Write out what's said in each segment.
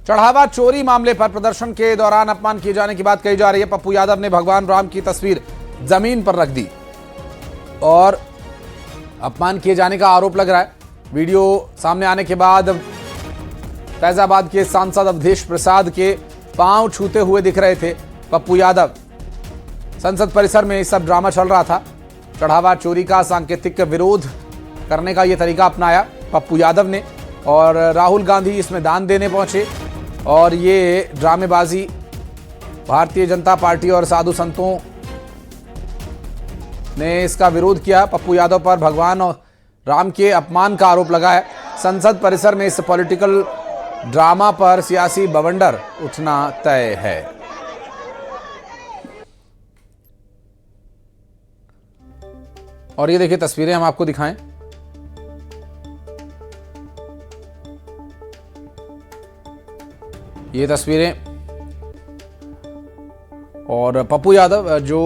चढ़ावा चोरी मामले पर प्रदर्शन के दौरान अपमान किए जाने की बात कही जा रही है। पप्पू यादव ने भगवान राम की तस्वीर जमीन पर रख दी और अपमान किए जाने का आरोप लग रहा है। वीडियो सामने आने के बाद फैजाबाद के सांसद अवधेश प्रसाद के पांव छूते हुए दिख रहे थे पप्पू यादव। संसद परिसर में सब ड्रामा चल रहा था। चढ़ावा चोरी का सांकेतिक विरोध करने का यह तरीका अपनाया पप्पू यादव ने और राहुल गांधी इसमें दान देने पहुंचे और ये ड्रामेबाजी भारतीय जनता पार्टी और साधु संतों ने इसका विरोध किया। पप्पू यादव पर भगवान और राम के अपमान का आरोप लगा है। संसद परिसर में इस पॉलिटिकल ड्रामा पर सियासी बवंडर उठना तय है। और ये देखिए तस्वीरें हम आपको दिखाएं। ये तस्वीरें और पप्पू यादव जो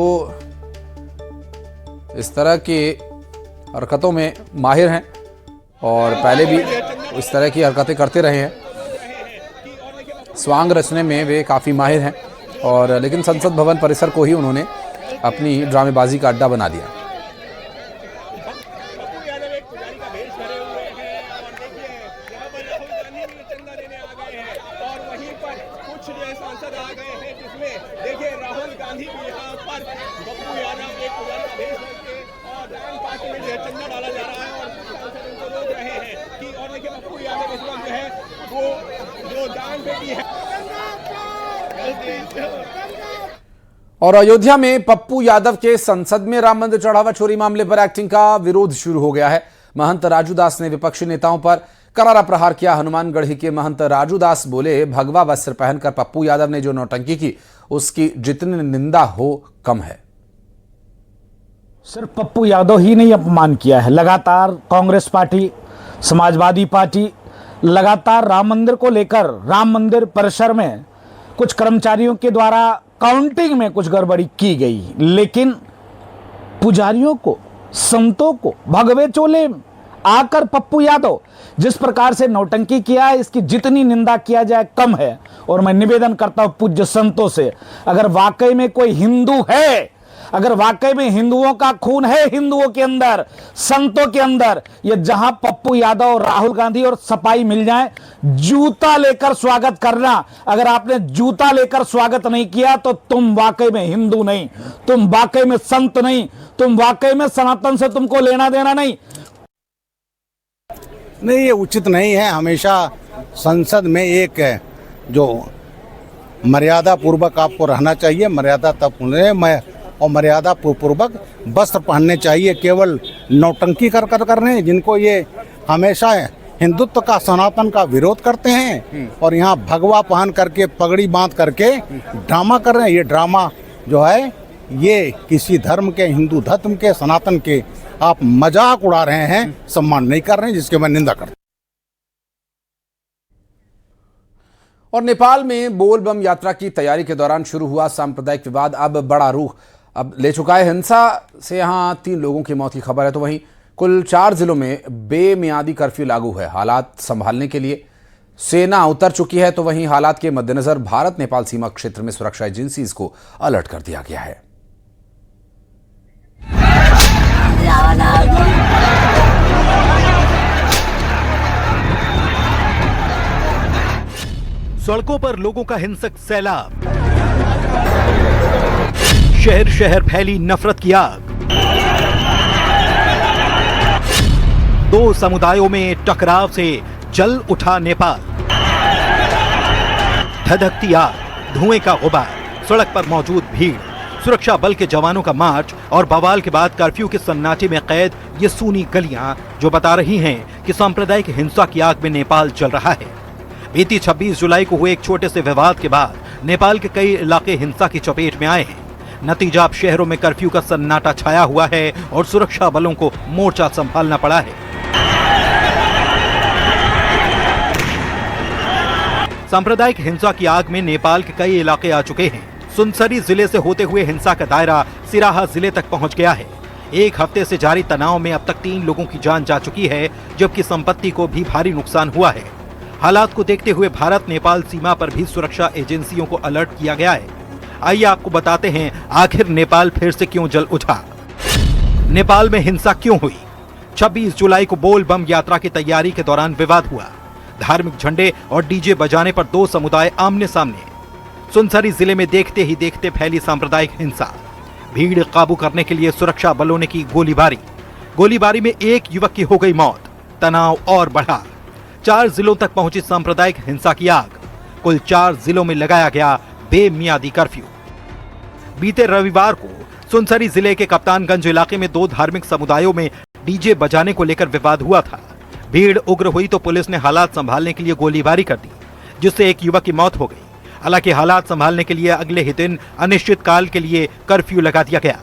इस तरह की हरकतों में माहिर हैं और पहले भी इस तरह की हरकतें करते रहे हैं। स्वांग रचने में वे काफ़ी माहिर हैं और लेकिन संसद भवन परिसर को ही उन्होंने अपनी ड्रामेबाजी का अड्डा बना दिया। सांसद आ गए हैं जिसमें देखिए राहुल गांधी भी यहाँ पर पप्पू यादव एक पुजारी का भेष करके और दान पार्टी में जो चंदा डाला जा रहा है और कुछ सांसद उनको रोक रहे हैं कि और देखिए पप्पू यादव इस वक्त जो है वो जो दान पेटी है। और अयोध्या में पप्पू यादव के संसद में राम मंदिर चढ़ावा चोरी मामले पर एक्टिंग का विरोध शुरू हो गया है। महंत राजू दास ने विपक्षी नेताओं पर करारा प्रहार किया। हनुमानगढ़ी के महंत राजू दास बोले, भगवा वस्त्र पहनकर पप्पू यादव ने जो नौटंकी की उसकी जितनी निंदा हो कम है। सिर्फ पप्पू यादव ही नहीं अपमान किया है, लगातार कांग्रेस पार्टी, समाजवादी पार्टी लगातार राम मंदिर को लेकर राम मंदिर परिसर में कुछ कर्मचारियों के द्वारा काउंटिंग में कुछ गड़बड़ी की गई, लेकिन पुजारियों को, संतों को भगवे चोले आकर पप्पू यादव जिस प्रकार से नौटंकी किया है, इसकी जितनी निंदा किया जाए कम है। और मैं निवेदन करता हूं पूज्य संतों से, अगर वाकई में कोई हिंदू है, अगर वाकई में हिंदुओं का खून है हिंदुओं के अंदर, संतों के अंदर, ये जहां पप्पू यादव, राहुल गांधी और सपाई मिल जाएं, जूता लेकर स्वागत करना। अगर आपने जूता लेकर स्वागत नहीं किया तो तुम वाकई में हिंदू नहीं, तुम वाकई में संत नहीं, तुम वाकई में सनातन से तुमको लेना देना नहीं। नहीं, ये उचित नहीं है। हमेशा संसद में एक जो मर्यादा पूर्वक आपको रहना चाहिए, मर्यादा तब और मर्यादा पूर्वक वस्त्र पहनने चाहिए। केवल नौटंकी कर रहे हैं जिनको ये हमेशा हिंदुत्व का, सनातन का विरोध करते हैं और यहाँ भगवा पहन करके, पगड़ी बांध करके ड्रामा कर रहे हैं। ये ड्रामा जो है ये किसी धर्म के, हिंदू धर्म के, सनातन के आप मजाक उड़ा रहे हैं, सम्मान नहीं कर रहे हैं, जिसके मैं निंदा करता हूं। और नेपाल में बोल बम यात्रा की तैयारी के दौरान शुरू हुआ सांप्रदायिक विवाद अब बड़ा रूख अब ले चुका है। हिंसा से यहां 3 लोगों की मौत की खबर है, तो वहीं कुल 4 जिलों में बेमियादी कर्फ्यू लागू है। हालात संभालने के लिए सेना उतर चुकी है, तो वहीं हालात के मद्देनजर भारत नेपाल सीमा क्षेत्र में सुरक्षा एजेंसीज को अलर्ट कर दिया गया है। सड़कों पर लोगों का हिंसक सैलाब, शहर शहर फैली नफरत की आग, 2 समुदायों में टकराव से जल उठा नेपाल, धधकती आग, धुएं का गुबार, सड़क पर मौजूद भीड़, सुरक्षा बल के जवानों का मार्च और बवाल के बाद कर्फ्यू के सन्नाटे में कैद ये सूनी गलियां जो बता रही हैं कि सांप्रदायिक हिंसा की आग में नेपाल जल रहा है। बीती 26 जुलाई को हुए एक छोटे से विवाद के बाद नेपाल के कई इलाके हिंसा की चपेट में आए हैं। नतीजा अब शहरों में कर्फ्यू का सन्नाटा छाया हुआ है और सुरक्षा बलों को मोर्चा संभालना पड़ा है। सांप्रदायिक हिंसा की आग में नेपाल के कई इलाके आ चुके हैं। सुनसरी जिले से होते हुए हिंसा का दायरा सिराहा जिले तक पहुंच गया है। एक हफ्ते से जारी तनाव में अब तक 3 लोगों की जान जा चुकी है, जबकि संपत्ति को भी भारी नुकसान हुआ है। हालात को देखते हुए भारत नेपाल सीमा पर भी सुरक्षा एजेंसियों को अलर्ट किया गया है। आइए आपको बताते हैं आखिर नेपाल फिर से क्यों जल उठा। नेपाल में हिंसा क्यों हुई? 26 जुलाई को बोल बम यात्रा की तैयारी के दौरान विवाद हुआ। धार्मिक झंडे और डीजे बजाने पर दो समुदाय आमने सामने। सुनसरी जिले में देखते ही देखते फैली सांप्रदायिक हिंसा। भीड़ काबू करने के लिए सुरक्षा बलों ने की गोलीबारी। गोलीबारी में एक युवक की हो गई मौत। तनाव और बढ़ा। 4 जिलों तक पहुंची सांप्रदायिक हिंसा की आग। कुल 4 जिलों में लगाया गया बेमियादी कर्फ्यू। बीते रविवार को सुनसरी जिले के कप्तानगंज इलाके में 2 धार्मिक समुदायों में डीजे बजाने को लेकर विवाद हुआ था। भीड़ उग्र हुई तो पुलिस ने हालात संभालने के लिए गोलीबारी कर दी, जिससे एक युवक की मौत हो गई। हालांकि हालात संभालने के लिए अगले ही दिन अनिश्चितकाल के लिए कर्फ्यू लगा दिया गया,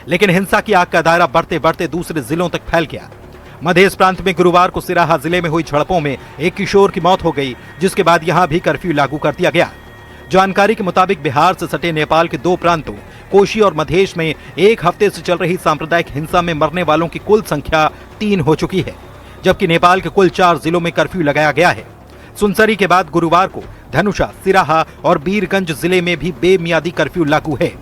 लेकिन हिंसा की आग का दायरा बढ़ते बढ़ते दूसरे जिलों तक फैल गया। मध्य प्रांत में गुरुवार को सिराहा जिले में हुई झड़पों में एक किशोर की मौत हो गई, जिसके बाद यहां भी कर्फ्यू लागू कर दिया गया। जानकारी के मुताबिक बिहार से सटे नेपाल के 2 प्रांतों कोशी और मधेश में एक हफ्ते से चल रही सांप्रदायिक हिंसा में मरने वालों की कुल संख्या 3 हो चुकी है, जबकि नेपाल के कुल 4 जिलों में कर्फ्यू लगाया गया है। सुनसरी के बाद गुरुवार को धनुषा, सिराहा और वीरगंज जिले में भी बेमियादी कर्फ्यू लागू है।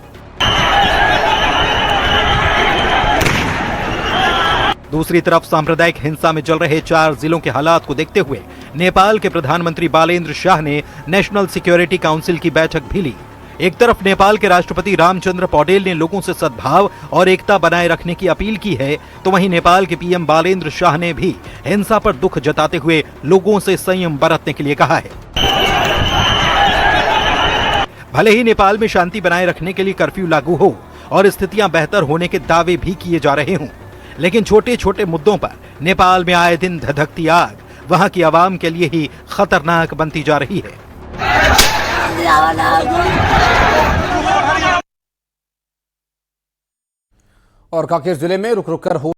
दूसरी तरफ सांप्रदायिक हिंसा में जल रहे 4 जिलों के हालात को देखते हुए नेपाल के प्रधानमंत्री बालेन्द्र शाह ने नेशनल सिक्योरिटी काउंसिल की बैठक भी ली। एक तरफ नेपाल के राष्ट्रपति रामचंद्र पौडेल ने लोगों से सद्भाव और एकता बनाए रखने की अपील की है, तो वहीं नेपाल के पीएम बालेन्द्र शाह ने भी हिंसा पर दुख जताते हुए लोगों से संयम बरतने के लिए कहा है। भले ही नेपाल में शांति बनाए रखने के लिए कर्फ्यू लागू हो और स्थितियां बेहतर होने के दावे भी किए जा रहे हों, लेकिन छोटे छोटे मुद्दों पर नेपाल में आए दिन धधकती आग वहां की आवाम के लिए ही खतरनाक बनती जा रही है। और कांकेर जिले में रुक रुक कर हो